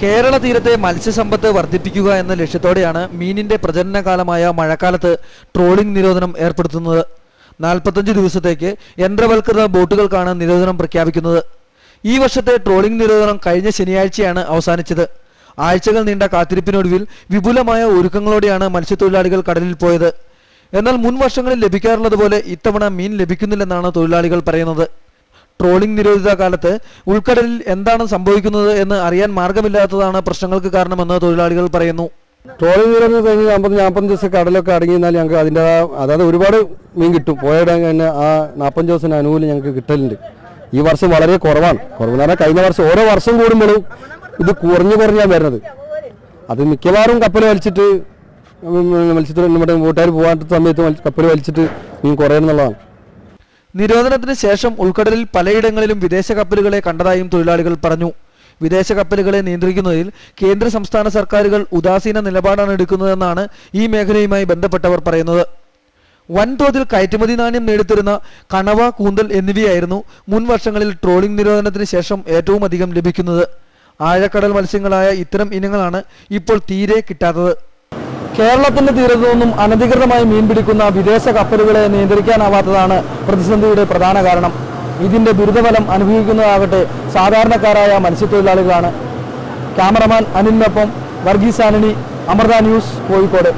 കേരള തീരത്തെ മത്സ്യസമ്പത്ത് വർദ്ധിപ്പിക്കുക എന്ന ലക്ഷ്യത്തോടെയാണ് മീനിന്റെ പ്രജനനകാലമായ മഴക്കാലത്ത് ട്രോളിംഗ് നിരോധനം ഏർപ്പെടുത്തുന്നത്. 45 ദിവസത്തേക്ക് യന്ത്രവൽകൃത ബോട്ടുകൾക്കാണ് നിരോധനം പ്രഖ്യാപിക്കുന്നത്. ഈ വർഷത്തെ ട്രോളിംഗ് നിരോധനം കഴിഞ്ഞ ശനിയാഴ്ചയാണ് അവസാനിച്ചത്. ആഴ്ചകൾ നീണ്ട കാത്തിരിപ്പിനൊടുവിൽ വിപുലമായ ഒരുക്കങ്ങളോടെയാണ് മത്സ്യത്തൊഴിലാളികൾ കടലിൽ പോയത്. എന്നാൽ മുൻ വർഷങ്ങളിൽ ലഭിക്കാറുള്ളതുപോലെ ഇത്തവണ മീൻ ലഭിക്കുന്നില്ലെന്നാണ് തൊഴിലാളികൾ പറയുന്നത്. ട്രോളിംഗ് നിരോധിത കാലത്ത് ഉൾക്കടലിൽ എന്താണ് സംഭവിക്കുന്നത് എന്ന് അറിയാൻ മാർഗമില്ലാത്തതാണ് പ്രശ്നങ്ങൾക്ക് കാരണമെന്ന് തൊഴിലാളികൾ പറയുന്നു. ട്രോളിംഗ് നിരോധനം കഴിഞ്ഞ് 40-45 ദിവസം കടലൊക്കെ അടങ്ങിയാൽ ഞങ്ങൾക്ക് അതിൻ്റെ അതായത് ഒരുപാട് മീൻ കിട്ടും. പോയിടാൻ തന്നെ ആ 45 ദിവസത്തിന് ആനുകൂല്യം ഞങ്ങൾക്ക് കിട്ടലുണ്ട്. ഈ വർഷം വളരെ കുറവാണ്. കുറവെന്ന് പറഞ്ഞാൽ കഴിഞ്ഞ വർഷം ഓരോ വർഷം കൂടുമ്പോഴും ഇത് കുറഞ്ഞാണ് വരുന്നത്. അത് മിക്കവാറും കപ്പൽ വലിച്ചിട്ട് മത്സ്യത്തൊഴിൽ ബോട്ടുകാർ പോകാത്ത സമയത്ത് കപ്പൽ വലിച്ചിട്ട് മീൻ കുറയുന്നുള്ളതാണ്. നിരോധനത്തിന് ശേഷം ഉൾക്കടലിൽ പലയിടങ്ങളിലും വിദേശ കപ്പലുകളെ കണ്ടതായും തൊഴിലാളികൾ പറഞ്ഞു. വിദേശ കപ്പലുകളെ നിയന്ത്രിക്കുന്നതിൽ കേന്ദ്ര സംസ്ഥാന സർക്കാരുകൾ ഉദാസീന നിലപാടാണ് എടുക്കുന്നതെന്നാണ് ഈ മേഖലയുമായി ബന്ധപ്പെട്ടവർ പറയുന്നത്. വൻതോതിൽ കയറ്റുമതി നാണ്യം നേടിത്തരുന്ന കണവ, കൂന്തൽ എന്നിവയായിരുന്നു മുൻ വർഷങ്ങളിൽ ട്രോളിംഗ് നിരോധനത്തിന് ശേഷം ഏറ്റവും അധികം ലഭിക്കുന്നത്. ആഴക്കടൽ മത്സ്യങ്ങളായ ഇത്തരം ഇനങ്ങളാണ് ഇപ്പോൾ തീരെ കിട്ടാത്തത്. കേരളത്തിന്റെ തീരത്തു നിന്നും അനധികൃതമായി മീൻ പിടിക്കുന്ന വിദേശ കപ്പലുകളെ നിയന്ത്രിക്കാനാവാത്തതാണ് പ്രതിസന്ധിയുടെ പ്രധാന കാരണം. ഇതിന്റെ ദുരിതഫലം അനുഭവിക്കുന്നതാകട്ടെ സാധാരണക്കാരായ മത്സ്യത്തൊഴിലാളികളാണ്. ക്യാമറമാൻ അനിലിനൊപ്പം വർഗീസ് ആന്റണി, അമൃത ന്യൂസ്, കോഴിക്കോട്.